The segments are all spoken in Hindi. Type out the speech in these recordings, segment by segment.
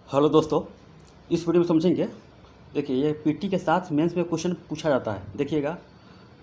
हेलो दोस्तों, इस वीडियो में समझेंगे। देखिए, ये पीटी के साथ मेंस में क्वेश्चन पूछा जाता है। देखिएगा,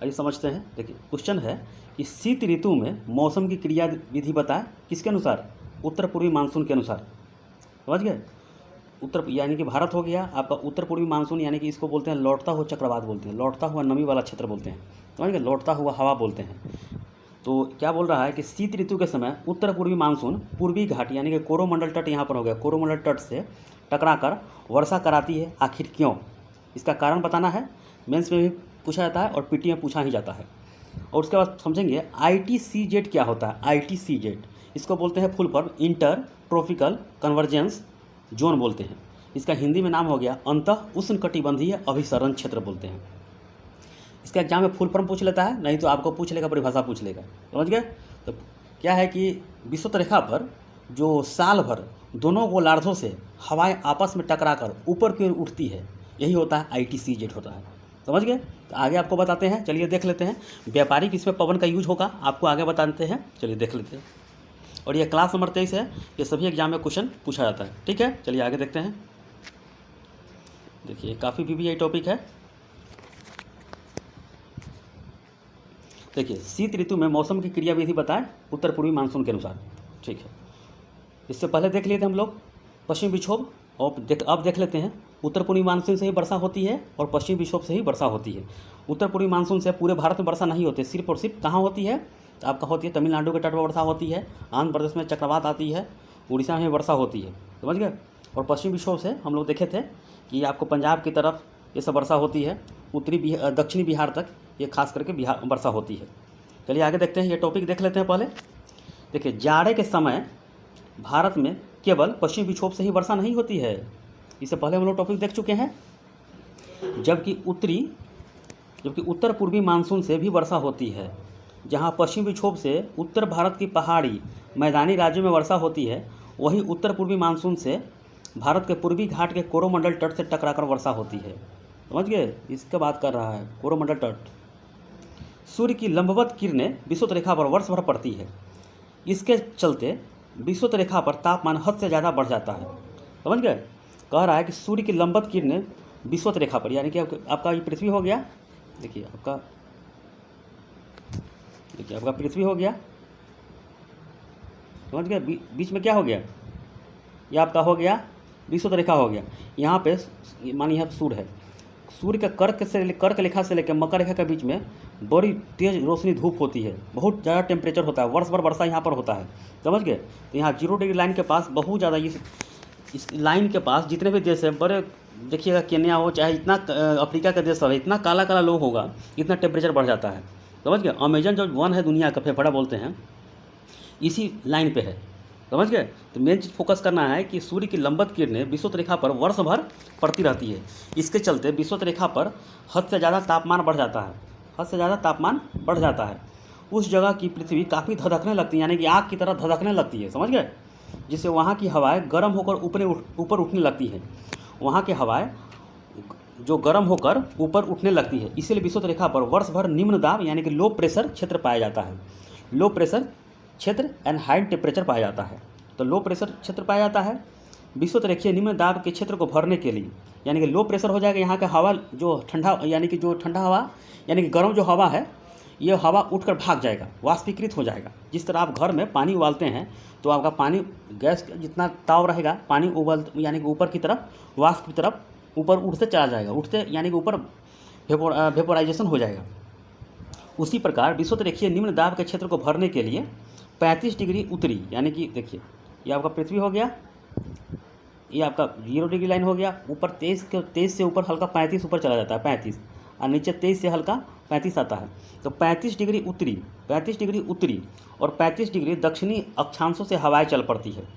आइए समझते हैं। देखिए, क्वेश्चन है कि शीत ऋतु में मौसम की क्रिया विधि बताएं किसके अनुसार? उत्तर पूर्वी मानसून के अनुसार। समझ गए? उत्तर यानी कि भारत हो गया आपका उत्तर पूर्वी मानसून, यानी कि इसको बोलते हैं लौटता हुआ चक्रवात बोलते हैं, लौटता हुआ नमी वाला क्षेत्र बोलते हैं। समझ गए? लौटता हुआ हवा बोलते हैं। तो क्या बोल रहा है कि शीत ऋतु के समय उत्तर पूर्वी मानसून पूर्वी घाट यानी कि कोरोमंडल तट यहाँ पर हो गया, कोरोमंडल तट से टकराकर वर्षा कराती है। आखिर क्यों? इसका कारण बताना है। मेंस में भी पूछा जाता है और पीटी में पूछा ही जाता है। और उसके बाद समझेंगे ITCZ क्या होता है। ITCZ इसको बोलते हैं full form inter tropical convergence zone बोलते हैं। इसका हिंदी में नाम हो गया अंतः उष्णकटिबंधीय अभिसरण क्षेत्र बोलते हैं। इसका एग्जाम में फुल फॉर्म पूछ लेता है, नहीं तो आपको पूछ लेगा, परिभाषा पूछ लेगा। समझ गए? तो क्या है कि विषुवत रेखा पर जो साल भर दोनों गोलार्धों से हवाएं आपस में टकराकर ऊपर की ओर उठती है, यही होता है ITCZ होता है। समझ गए? तो आगे आपको बताते हैं, चलिए देख लेते हैं। व्यापारिक इसमें पवन का यूज होगा, आपको आगे बताते हैं, चलिए देख लेते हैं। और ये क्लास नंबर 23 है, ये सभी एग्जाम में क्वेश्चन पूछा जाता है। ठीक है, चलिए आगे देखते हैं। देखिए, काफ़ी VVI टॉपिक है। देखिए, शीत ऋतु में मौसम की क्रिया विधि बताएं उत्तर पूर्वी मानसून के अनुसार। ठीक है, इससे पहले देख लिए थे हम लोग पश्चिमी विक्षोभ, और अब देख लेते हैं उत्तर पूर्वी मानसून से ही वर्षा होती है और पश्चिमी विक्षोभ से ही वर्षा होती है। उत्तर पूर्वी मानसून से पूरे भारत में वर्षा नहीं होती, सिर्फ और सिर्फ कहाँ होती है? तो आपका होती है तमिलनाडु के तट पर वर्षा होती है, आंध्र प्रदेश में चक्रवात आती है, उड़ीसा में वर्षा होती है। समझ गए? और पश्चिमी विक्षोभ से हम लोग देखे थे कि आपको पंजाब की तरफ ये सब वर्षा होती है, उत्तरी दक्षिणी बिहार तक ये खास करके बिहार वर्षा होती है। चलिए आगे देखते हैं, ये टॉपिक देख लेते हैं पहले। देखिए, जाड़े के समय भारत में केवल पश्चिमी विक्षोभ से ही वर्षा नहीं होती है, इससे पहले हम लोग टॉपिक देख चुके हैं। जबकि उत्तर पूर्वी मानसून से भी वर्षा होती है। जहां पश्चिमी विक्षोभ से उत्तर भारत की पहाड़ी मैदानी राज्यों में वर्षा होती है, वहीं उत्तर पूर्वी मानसून से भारत के पूर्वी घाट के कोरोमंडल तट से टकराकर वर्षा होती है। समझ गए? इसका बात कर रहा है कोरोमंडल तट। सूर्य की लंबवत किरणें विषुवत रेखा पर वर्ष भर पड़ती है। इसके चलते विषुवत रेखा पर तापमान हद से ज़्यादा बढ़ जाता है। समझ गए? कह रहा है कि सूर्य की लंबवत किरणें विषुवत रेखा पर, यानी कि आपका ये पृथ्वी हो गया। देखिए आपका पृथ्वी हो गया। समझ गए? बीच में क्या हो गया? ये आपका हो गया विषुवत रेखा हो गया। यहाँ पे मानिए सूर्य है, सूर्य के कर्क रेखा से लेकर मकर रेखा के बीच में बड़ी तेज रोशनी धूप होती है, बहुत ज़्यादा टेम्परेचर होता है, वर्ष भर वर्षा यहाँ पर होता है। समझ गए? तो यहाँ 0 डिग्री लाइन के पास बहुत ज़्यादा इस लाइन के पास जितने भी देश हैं, बड़े देखिएगा, केन्या हो चाहे इतना अफ्रीका का देश है, इतना काला काला लोग होगा, इतना टेम्परेचर बढ़ जाता है। समझ गए? अमेजन जो वन है दुनिया का फेफड़ा बोलते हैं, इसी लाइन पे है। समझ गए? तो मेन चीज़ फोकस करना है कि सूर्य की लंबवत किरणें विषुवत रेखा पर वर्ष भर पड़ती रहती है। इसके चलते विषुवत रेखा पर हद से ज़्यादा तापमान बढ़ जाता है, हद से ज़्यादा तापमान बढ़ जाता है। उस जगह की पृथ्वी काफ़ी धधकने लगती है, यानी कि आग की तरह धधकने लगती है। समझ गए? जिससे वहाँ की हवाएं गर्म होकर ऊपर उठने लगती है। वहाँ की हवाएं जो गर्म होकर ऊपर उठने लगती है, इसीलिए विषुवत रेखा पर वर्ष भर निम्न दाब यानी कि लो प्रेशर क्षेत्र पाया जाता है। लो प्रेशर क्षेत्र एंड हाई टेम्परेचर पाया जाता है। तो लो प्रेशर क्षेत्र पाया जाता है विषुवत रेखीय निम्न दाब के क्षेत्र को भरने के लिए, यानी कि लो प्रेशर हो जाएगा। यहाँ का हवा जो ठंडा, यानी कि जो ठंडा हवा यानी कि गर्म जो हवा है, ये हवा उठकर भाग जाएगा, वाष्पीकृत हो जाएगा। जिस तरह आप घर में पानी उबालते हैं तो आपका पानी गैस जितना ताव रहेगा, पानी उबल यानी कि ऊपर की तरफ वाष्प की तरफ ऊपर उठते चला जाएगा, उठते यानी कि ऊपर वेपोराइजेशन हो जाएगा। उसी प्रकार विषुवत रेखीय निम्न दाब के क्षेत्र को भरने के लिए 35 डिग्री उत्तरी, यानी कि देखिए ये आपका पृथ्वी हो गया, ये आपका 0 डिग्री लाइन हो गया, ऊपर 23 से ऊपर हल्का 35 ऊपर चला जाता है, 35, और नीचे 23 से हल्का 35 आता है। तो 35 डिग्री उत्तरी और 35 डिग्री दक्षिणी अक्षांशों से हवाएं चल पड़ती है।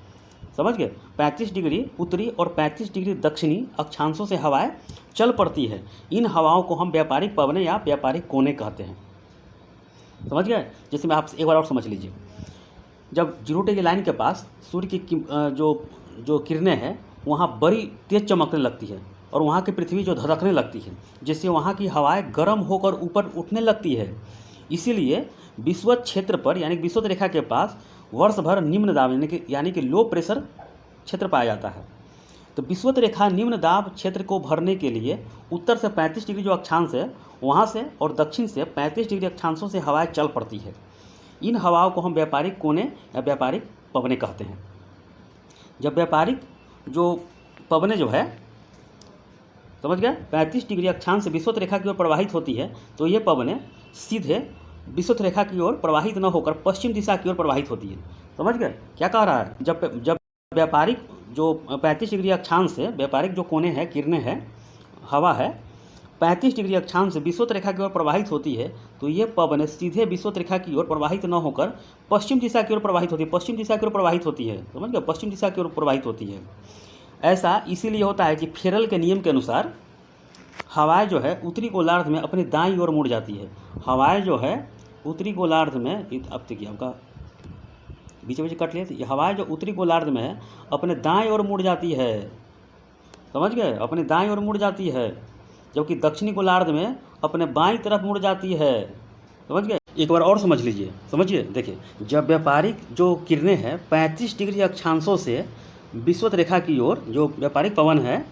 समझ गए? 35 डिग्री उत्तरी और 35 डिग्री दक्षिणी अक्षांशों से हवाएं चल पड़ती है। इन हवाओं को हम व्यापारिक पवनें या व्यापारिक कोने कहते हैं। समझ गए? जैसे मैं आप एक बार और समझ लीजिए, जब 0 डिग्री लाइन के पास सूर्य की जो किरणें हैं वहाँ बड़ी तेज चमकने लगती है और वहाँ की पृथ्वी जो धधकने लगती है, जिससे वहाँ की हवाएं गर्म होकर ऊपर उठने लगती है। इसीलिए विषुवत क्षेत्र पर यानी कि विषुवत रेखा के पास वर्ष भर निम्न दाब यानी कि लो प्रेशर क्षेत्र पाया जाता है। तो विषुवत रेखा निम्न दाब क्षेत्र को भरने के लिए उत्तर से 35 डिग्री जो अक्षांश है वहाँ से और दक्षिण से 35 डिग्री अक्षांशों से हवाएं चल पड़ती है। इन हवाओं को हम व्यापारिक कोने या व्यापारिक पवनें कहते हैं। जब व्यापारिक जो पवनें जो है, समझ गए, 35 डिग्री अक्षांश से विषुवत रेखा की ओर प्रवाहित होती है तो ये पवनें सीधे विषुवत रेखा की ओर प्रवाहित न होकर पश्चिम दिशा की ओर प्रवाहित होती है। समझ गए क्या कह रहा है? जब व्यापारिक जो 35 डिग्री अक्षांश से व्यापारिक जो कोने हैं, किरणें हैं, हवा है, 35 डिग्री अक्षांश से विषुवत रेखा की ओर प्रवाहित होती है तो ये पवनें सीधे विषुवत रेखा की ओर प्रवाहित न होकर पश्चिम दिशा की ओर प्रवाहित होती है। पश्चिम दिशा की ओर प्रवाहित होती है, समझ गए, पश्चिम दिशा की ओर प्रवाहित होती है। ऐसा इसीलिए होता है कि फेरल के नियम के अनुसार हवाएं जो है उत्तरी गोलार्ध में अपनी दाईं ओर मुड़ जाती है। हवाएं जो है उत्तरी गोलार्ध में, अब देखिए आपका बीच बीच कट लिया, ये हवाएं जो उत्तरी गोलार्ध में है अपने दाएं ओर मुड़ जाती है। समझ गए, अपने दाईं ओर मुड़ जाती है, जबकि दक्षिणी गोलार्ध में अपने बाईं तरफ मुड़ जाती है। समझ गए? एक बार और समझ लीजिए, समझिए, देखिए, जब व्यापारिक जो किरणें हैं 35 डिग्री अक्षांशों से विषुवत रेखा की ओर, जो व्यापारिक पवन है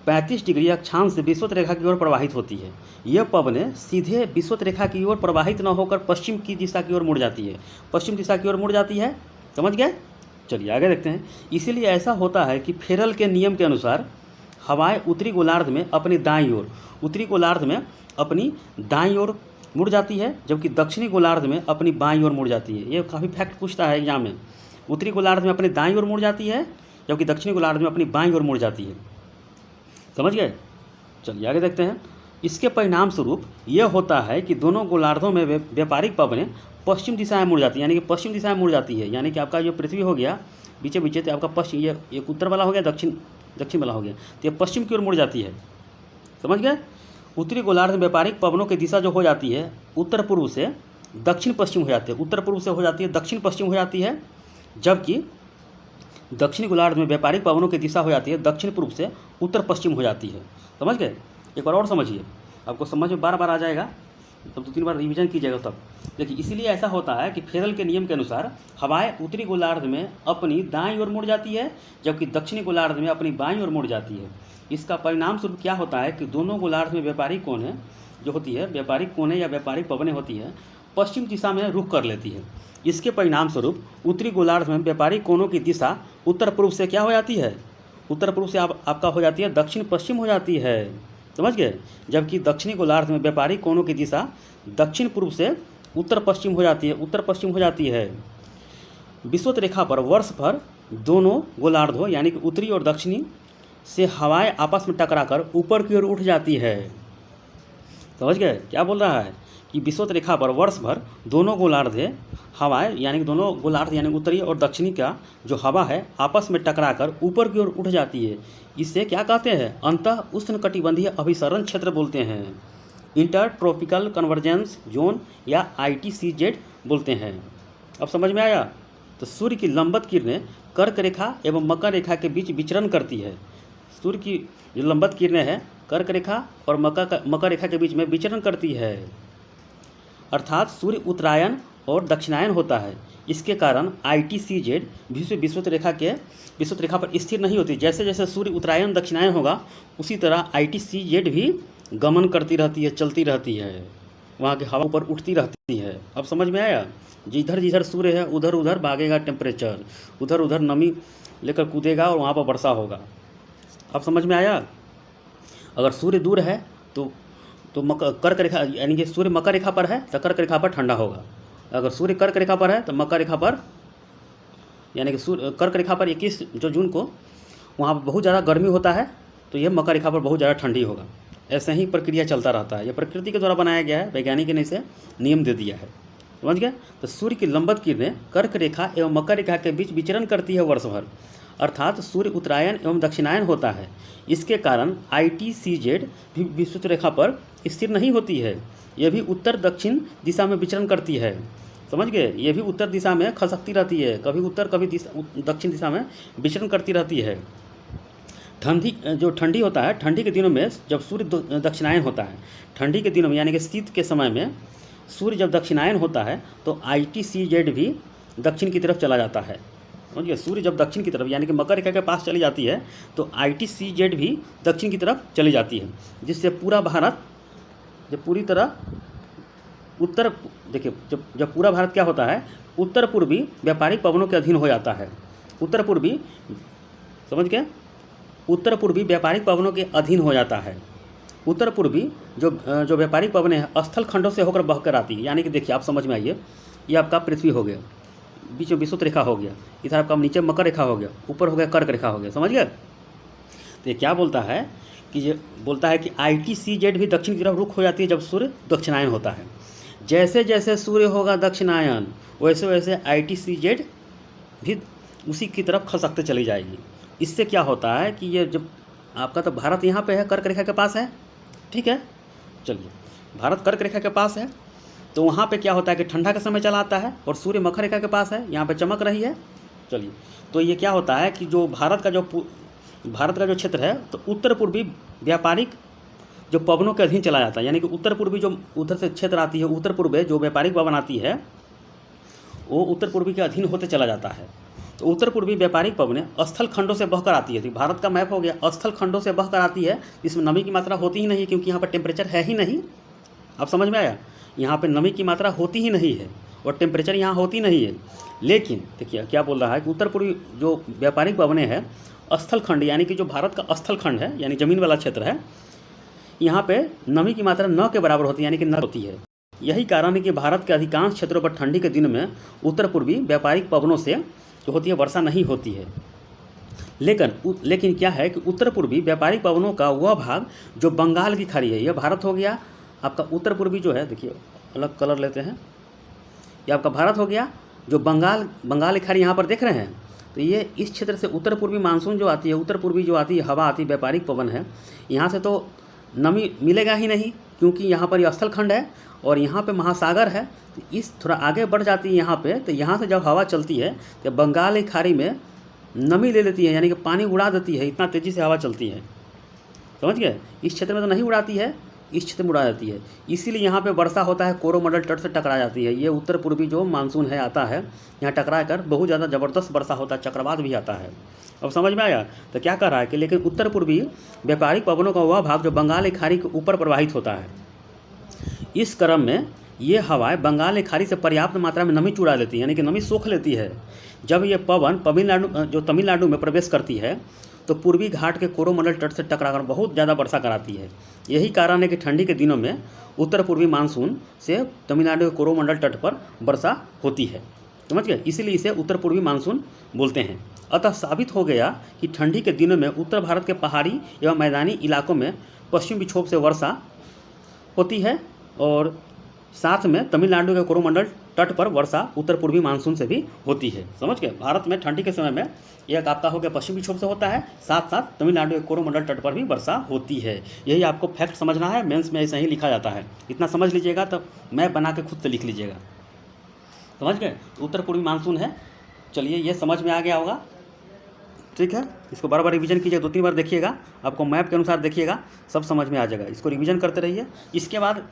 35 डिग्री अक्षांश से विषुवत रेखा की ओर प्रवाहित होती है, यह पवनें सीधे विषुवत रेखा की ओर प्रवाहित न होकर पश्चिम की दिशा की ओर मुड़ जाती है, पश्चिम दिशा की ओर मुड़ जाती है। समझ गए? चलिए आगे देखते हैं। इसीलिए ऐसा होता है कि फेरल के नियम के अनुसार हवाएं उत्तरी गोलार्ध में अपनी दाईं ओर, उत्तरी गोलार्ध में अपनी दाईं ओर मुड़ जाती है, जबकि दक्षिणी गोलार्ध में अपनी बाईं ओर मुड़ जाती है। ये काफ़ी फैक्ट पूछता है एग्जाम में। उत्तरी गोलार्ध में अपनी दाईं ओर मुड़ जाती है, जबकि दक्षिणी गोलार्ध में अपनी बाईं ओर मुड़ जाती है। समझ गए? चलिए आगे देखते हैं। इसके परिणाम स्वरूप यह होता है कि दोनों गोलार्धों में व्यापारिक पवनें पश्चिम दिशा में मुड़ जाती है, यानी कि पश्चिम दिशा में मुड़ जाती है। यानी कि आपका जो पृथ्वी हो गया बीचे बीचे, तो आपका पश्चिम, ये एक उत्तर वाला हो गया, दक्षिण वाला हो गया, तो ये पश्चिम की ओर मुड़ जाती है। समझ गए? उत्तरी गोलार्ध में व्यापारिक पवनों की दिशा जो हो जाती है उत्तर पूर्व से दक्षिण पश्चिम हो जाती है, उत्तर पूर्व से हो जाती है दक्षिण पश्चिम हो जाती है, जबकि दक्षिणी गोलार्ध में व्यापारिक पवनों की दिशा हो जाती है दक्षिण पूर्व से उत्तर पश्चिम हो जाती है। समझ गए? एक बार और समझिए, आपको समझ में बार बार आ जाएगा, तब 2-3 बार रिवीजन कीजिएगा तब। देखिए, इसीलिए ऐसा होता है कि फेरल के नियम के अनुसार हवाएं उत्तरी गोलार्ध में अपनी दाईं ओर मुड़ जाती है, जबकि दक्षिणी गोलार्ध में अपनी बाईं ओर मुड़ जाती है। इसका परिणाम स्वरूप क्या होता है कि दोनों गोलार्ध में व्यापारिक कोने जो होती है, व्यापारिक कोने या व्यापारिक पवनें होती है, पश्चिम दिशा में रुख कर लेती है। इसके परिणाम स्वरूप उत्तरी गोलार्ध में व्यापारिक कोनों की दिशा उत्तर पूर्व से क्या हो जाती है, उत्तर पूर्व से आपका हो जाती है दक्षिण पश्चिम हो जाती है। समझ गए? जबकि दक्षिणी गोलार्ध में व्यापारिक कोनों की दिशा दक्षिण पूर्व से उत्तर पश्चिम हो जाती है, उत्तर पश्चिम हो जाती है। विषुवत रेखा पर वर्ष भर दोनों गोलार्धों यानी कि उत्तरी और दक्षिणी से हवाएं आपस में टकराकर ऊपर की ओर उठ जाती है। समझ गए क्या बोल रहा है? कि विषुवत रेखा पर वर्ष भर दोनों गोलार्ध है हवाएं, यानी कि दोनों गोलार्ध यानी उत्तरी और दक्षिणी का जो हवा है आपस में टकराकर ऊपर की ओर उठ जाती है। इससे क्या कहते हैं? अंतः उष्णकटिबंधीय अभिसरण क्षेत्र बोलते हैं, इंटर ट्रॉपिकल कन्वर्जेंस जोन या ITCZ बोलते हैं। अब समझ में आया? तो सूर्य की लंबवत किरणें कर्क रेखा एवं मकर रेखा के बीच विचरण करती है। सूर्य की जो लंबवत किरणें हैं कर्क रेखा और मकर रेखा के बीच में विचरण करती है, अर्थात सूर्य उत्तरायण और दक्षिणायन होता है। इसके कारण ITCZ विषुवत रेखा पर स्थिर नहीं होती। जैसे जैसे सूर्य उत्तरायण दक्षिणायन होगा उसी तरह ITCZ भी गमन करती रहती है, चलती रहती है, वहाँ की हवा ऊपर उठती रहती है। अब समझ में आया? जिधर जिधर सूर्य है उधर उधर भागेगा टेम्परेचर, उधर उधर नमी लेकर कूदेगा और वहाँ पर वर्षा होगा। अब समझ में आया? अगर सूर्य दूर है तो कर्क रेखा यानी कि सूर्य मकर रेखा पर है तो कर्क रेखा पर ठंडा होगा। अगर सूर्य कर्क रेखा पर है तो मकर रेखा पर यानी कि कर्क रेखा पर 21 जो जून को वहाँ पर बहुत ज़्यादा गर्मी होता है तो यह मकर रेखा पर बहुत ज़्यादा ठंडी होगा। ऐसे ही प्रक्रिया चलता रहता है। यह प्रकृति के द्वारा बनाया गया है, वैज्ञानिक ने इसे नियम दे दिया है। समझ गए? तो सूर्य की लंबवत किरणें कर्क रेखा एवं मकर रेखा के बीच विचरण करती है वर्ष भर, अर्थात सूर्य उत्तरायण एवं दक्षिणायन होता है। इसके कारण ITCZ भी विषुवत रेखा पर स्थिर नहीं होती है, यह भी उत्तर दक्षिण दिशा में विचरण करती है। समझ गए? ये भी उत्तर दिशा में खसकती रहती है, कभी उत्तर कभी दक्षिण दिशा में विचरण करती रहती है। ठंडी होता है, ठंडी के दिनों में जब सूर्य दक्षिणायन होता है, ठंडी के दिनों में यानी कि शीत के समय में सूर्य जब दक्षिणायन होता है तो ITCZ भी दक्षिण की तरफ चला जाता है। समझिए। सूर्य जब दक्षिण की तरफ यानी कि मकर रेखा के पास चली जाती है तो ITCZ भी दक्षिण की तरफ चली जाती है, जिससे पूरा भारत जब पूरी तरह उत्तर, देखिए जब पूरा भारत क्या होता है, उत्तर पूर्वी व्यापारिक पवनों के अधीन हो जाता है। उत्तर पूर्वी, समझ गए, उत्तर पूर्वी व्यापारिक पवनों के अधीन हो जाता है। उत्तर पूर्वी जो व्यापारिक पवनें हैं स्थल खंडों से होकर बहकर आती है। यानी कि देखिए आप समझ में आइए, ये आपका पृथ्वी हो गया, बीच में विषुवत रेखा हो गया, इधर आपका नीचे मकर रेखा हो गया, ऊपर हो गया कर्क रेखा हो गया, समझ गए। तो ये क्या बोलता है कि ये बोलता है कि ITCZ भी दक्षिण की तरफ रुख हो जाती है जब सूर्य दक्षिणायन होता है। जैसे जैसे सूर्य होगा दक्षिणायन वैसे वैसे ITCZ भी उसी की तरफ खसकते चली जाएगी। इससे क्या होता है कि ये जब आपका तो भारत यहाँ पे है, कर्क रेखा के पास है, ठीक है। चलिए, भारत कर्क रेखा के पास है तो वहाँ पे क्या होता है कि ठंडा का समय चला आता है और सूर्य मकर रेखा के पास है, यहाँ पे चमक रही है। चलिए, तो ये क्या होता है कि जो भारत का जो क्षेत्र है तो उत्तर पूर्वी व्यापारिक जो पवनों के अधीन चला जाता है। यानी कि उत्तर पूर्वी जो उधर से क्षेत्र आती है, उत्तर पूर्व जो व्यापारिक पवन आती है वो उत्तर पूर्वी के अधीन होते चला जाता है। तो उत्तर पूर्वी व्यापारिक पवनें स्थल खंडों से बहकर आती है। तो भारत का मैप हो गया, स्थल खंडों से बहकर आती है, इसमें नमी की मात्रा होती ही नहीं क्योंकि यहाँ पर टेम्परेचर है ही नहीं। आप समझ में आया, यहाँ पे नमी की मात्रा होती ही नहीं है और टेम्परेचर यहाँ होती नहीं है। लेकिन देखिए क्या बोल रहा है कि उत्तर पूर्वी जो व्यापारिक पवनें हैं स्थल खंड, यानी कि जो भारत का स्थल खंड है यानी ज़मीन वाला क्षेत्र है, यहाँ पे नमी की मात्रा 9 के बराबर होती है, यानी कि 9 होती है। यही कारण है कि भारत के अधिकांश क्षेत्रों पर ठंडी के दिन में उत्तर पूर्वी व्यापारिक पवनों से जो होती है वर्षा नहीं होती है। लेकिन क्या है कि उत्तर पूर्वी व्यापारिक पवनों का वह भाग जो बंगाल की खाड़ी है, यह भारत हो गया आपका उत्तर पूर्वी जो है, देखिए अलग कलर लेते हैं, ये आपका भारत हो गया। जो बंगाल की खाड़ी यहाँ पर देख रहे हैं, तो ये इस क्षेत्र से उत्तर पूर्वी मानसून जो आती है, उत्तर पूर्वी जो आती है हवा आती है, व्यापारिक पवन है, यहाँ से तो नमी मिलेगा ही नहीं क्योंकि यहाँ पर यह स्थल खंड है और यहाँ पे महासागर है। तो इस थोड़ा आगे बढ़ जाती है यहाँ पे, तो यहाँ से जब हवा चलती है तो बंगाल की खाड़ी में नमी ले लेती है, यानी कि पानी उड़ा देती है, इतना तेज़ी से हवा चलती है, समझ गए। इस क्षेत्र में तो नहीं उड़ाती है, इस क्षेत्र में उड़ा जाती है, इसीलिए यहाँ पे वर्षा होता है, कोरोमंडल तट से टकरा जाती है। ये उत्तर पूर्वी जो मानसून है आता है, यहाँ टकरा कर बहुत ज़्यादा ज़बरदस्त वर्षा होता है, चक्रवात भी आता है। अब समझ में आया। तो क्या कर रहा है कि लेकिन उत्तर पूर्वी व्यापारिक पवनों का वह भाग जो बंगाल की खाड़ी के ऊपर प्रवाहित होता है, इस क्रम में ये हवाएं बंगाल की खाड़ी से पर्याप्त मात्रा में नमी चुरा लेती है, यानी कि नमी सोख लेती है। जब ये पवन तमिलनाडु में प्रवेश करती है तो पूर्वी घाट के कोरोमंडल तट से टकराकर बहुत ज़्यादा वर्षा कराती है। यही कारण है कि ठंडी के दिनों में उत्तर पूर्वी मानसून से तमिलनाडु के कोरोमंडल तट पर वर्षा होती है, समझ गए। इसीलिए इसे उत्तर पूर्वी मानसून बोलते हैं। अतः साबित हो गया कि ठंडी के दिनों में उत्तर भारत के पहाड़ी एवं मैदानी इलाकों में पश्चिम विक्षोभ से वर्षा होती है और साथ में तमिलनाडु के कोरोमंडल तट पर वर्षा उत्तर पूर्वी मानसून से भी होती है, समझ गए। भारत में ठंडी के समय में एक आपका हो गया पश्चिम विक्षोभ से होता है, साथ साथ तमिलनाडु के कोरोमंडल तट पर भी वर्षा होती है। यही आपको फैक्ट समझना है, मेंस में ऐसा ही लिखा जाता है। इतना समझ लीजिएगा तब मैप बना के खुद से लिख लीजिएगा, समझ गए। उत्तर पूर्वी मानसून है। चलिए, ये समझ में आ गया होगा, ठीक है। इसको बार बार रिवीजन कीजिए, 2-3 बार देखिएगा, आपको मैप के अनुसार देखिएगा, सब समझ में आ जाएगा। इसको रिवीजन करते रहिए। इसके बाद